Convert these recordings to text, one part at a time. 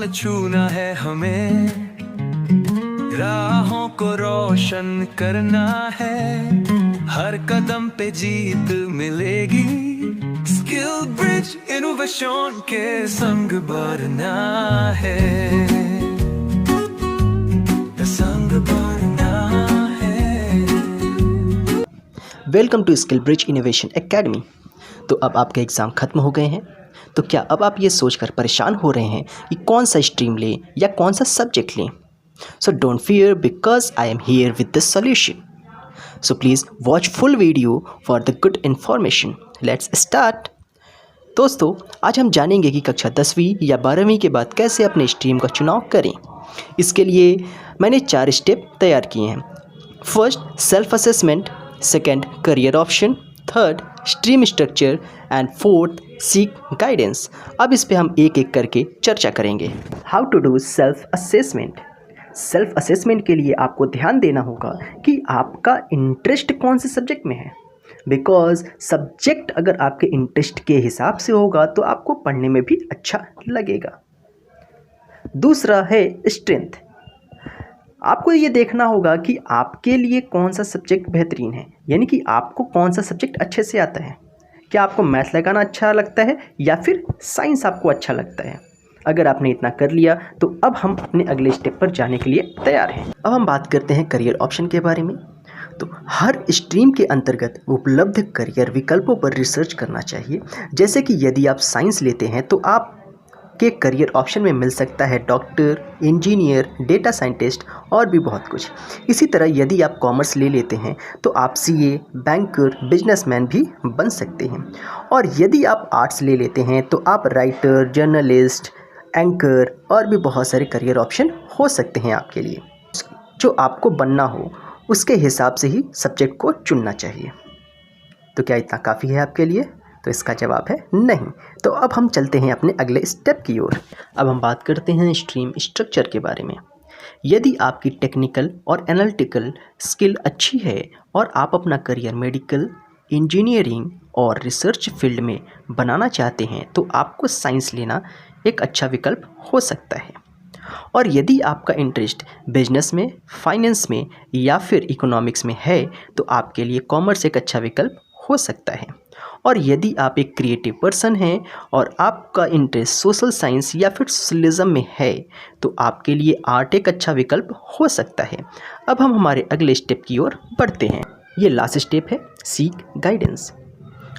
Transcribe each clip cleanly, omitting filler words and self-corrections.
छूना है हमें, राहों को रोशन करना है, हर कदम पे जीत मिलेगी। स्किल ब्रिज इनोवेशन के संग बढ़ना है, संग बढ़ना है। Welcome to Skill Bridge Innovation Academy. तो अब आपके एग्ज़ाम ख़त्म हो गए हैं, तो क्या अब आप ये सोचकर परेशान हो रहे हैं कि कौन सा स्ट्रीम लें या कौन सा सब्जेक्ट लें? So don't fear because I am here with the solution. So please watch full video for the good information. Let's start. दोस्तों, आज हम जानेंगे कि कक्षा 10वीं या 12वीं के बाद कैसे अपने स्ट्रीम का चुनाव करें। इसके लिए मैंने 4 स्टेप तैयार किए हैं। First, self assessment. Second, career option. Third, stream structure. And fourth, seek guidance. अब इस पे हम एक एक करके चर्चा करेंगे। How to do self assessment. Self assessment के लिए आपको ध्यान देना होगा कि आपका इंटरेस्ट कौन से सब्जेक्ट में है, बिकॉज सब्जेक्ट अगर आपके इंटरेस्ट के हिसाब से होगा तो आपको पढ़ने में भी अच्छा लगेगा। दूसरा है स्ट्रेंथ। आपको ये देखना होगा कि आपके लिए कौन सा सब्जेक्ट बेहतरीन है, यानी कि आपको कौन सा सब्जेक्ट अच्छे से आता है। क्या आपको मैथ लगाना अच्छा लगता है या फिर साइंस आपको अच्छा लगता है? अगर आपने इतना कर लिया तो अब हम अपने अगले स्टेप पर जाने के लिए तैयार हैं। अब हम बात करते हैं करियर ऑप्शन के बारे में। तो हर स्ट्रीम के अंतर्गत उपलब्ध करियर विकल्पों पर रिसर्च करना चाहिए। जैसे कि यदि आप साइंस लेते हैं तो आप के करियर ऑप्शन में मिल सकता है डॉक्टर, इंजीनियर, डेटा साइंटिस्ट और भी बहुत कुछ। इसी तरह यदि आप कॉमर्स ले लेते हैं तो आप सीए, बैंकर, बिजनेसमैन भी बन सकते हैं। और यदि आप आर्ट्स ले लेते हैं तो आप राइटर, जर्नलिस्ट, एंकर और भी बहुत सारे करियर ऑप्शन हो सकते हैं आपके लिए। जो आपको बनना हो उसके हिसाब से ही सब्जेक्ट को चुनना चाहिए। तो क्या इतना काफ़ी है आपके लिए? तो इसका जवाब है नहीं। तो अब हम चलते हैं अपने अगले स्टेप की ओर। अब हम बात करते हैं स्ट्रीम स्ट्रक्चर के बारे में। यदि आपकी टेक्निकल और एनालिटिकल स्किल अच्छी है और आप अपना करियर मेडिकल, इंजीनियरिंग और रिसर्च फील्ड में बनाना चाहते हैं तो आपको साइंस लेना एक अच्छा विकल्प हो सकता है। और यदि आपका इंटरेस्ट बिजनेस में, फाइनेंस में या फिर इकोनॉमिक्स में है तो आपके लिए कॉमर्स एक अच्छा विकल्प हो सकता है। और यदि आप एक क्रिएटिव पर्सन हैं और आपका इंटरेस्ट सोशल साइंस या फिर सोशलिज्म में है तो आपके लिए आर्ट एक अच्छा विकल्प हो सकता है। अब हम हमारे अगले स्टेप की ओर बढ़ते हैं। ये लास्ट स्टेप है, सीक गाइडेंस।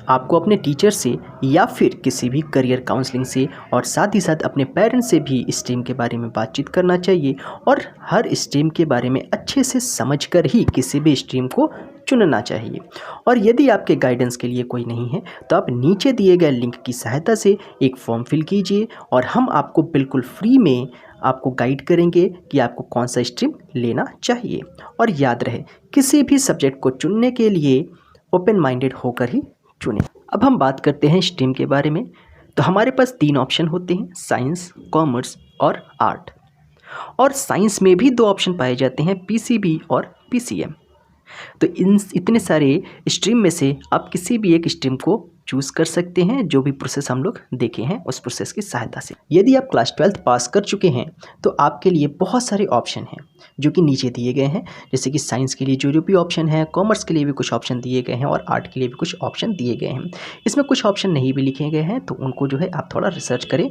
आपको अपने टीचर से या फिर किसी भी करियर काउंसलिंग से और साथ ही साथ अपने पेरेंट्स से भी स्ट्रीम के बारे में बातचीत करना चाहिए और हर स्ट्रीम के बारे में अच्छे से समझकर ही किसी भी स्ट्रीम को चुनना चाहिए। और यदि आपके गाइडेंस के लिए कोई नहीं है तो आप नीचे दिए गए लिंक की सहायता से एक फॉर्म फिल कीजिए और हम आपको बिल्कुल फ्री में आपको गाइड करेंगे कि आपको कौन सा स्ट्रीम लेना चाहिए। और याद रहे, किसी भी सब्जेक्ट को चुनने के लिए ओपन माइंडेड होकर ही चुनें। अब हम बात करते हैं स्ट्रीम के बारे में। तो हमारे पास 3 ऑप्शन होते हैं, साइंस, कॉमर्स और आर्ट। और साइंस में भी 2 ऑप्शन पाए जाते हैं, पीसीबी और पीसीएम। तो इन इतने सारे स्ट्रीम में से आप किसी भी एक स्ट्रीम को चूज़ कर सकते हैं, जो भी प्रोसेस हम लोग देखे हैं उस प्रोसेस की सहायता से। यदि आप क्लास 12th पास कर चुके हैं तो आपके लिए बहुत सारे ऑप्शन हैं जो कि नीचे दिए गए हैं। जैसे कि साइंस के लिए जो भी ऑप्शन है, कॉमर्स के लिए भी कुछ ऑप्शन दिए गए हैं और आर्ट के लिए भी कुछ ऑप्शन दिए गए हैं। इसमें कुछ ऑप्शन नहीं भी लिखे गए हैं तो उनको जो है आप थोड़ा रिसर्च करें,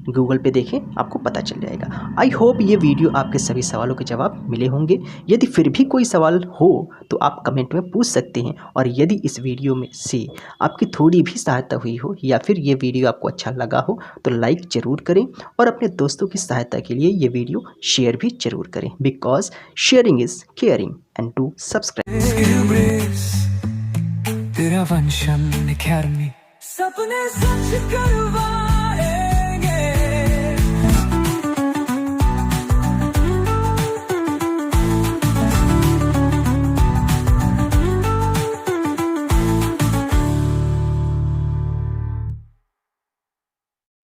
गूगल पे देखें, आपको पता चल जाएगा। आई होप ये वीडियो आपके सभी सवालों के जवाब मिले होंगे। यदि फिर भी कोई सवाल हो तो आप कमेंट में पूछ सकते हैं। और यदि इस वीडियो में से आपकी थोड़ी भी सहायता हुई हो या फिर ये वीडियो आपको अच्छा लगा हो तो लाइक ज़रूर करें और अपने दोस्तों की सहायता के लिए ये वीडियो शेयर भी ज़रूर करें, because sharing is caring. And to subscribe. तेरा वंशम अकेडमी, सपने सच करवा।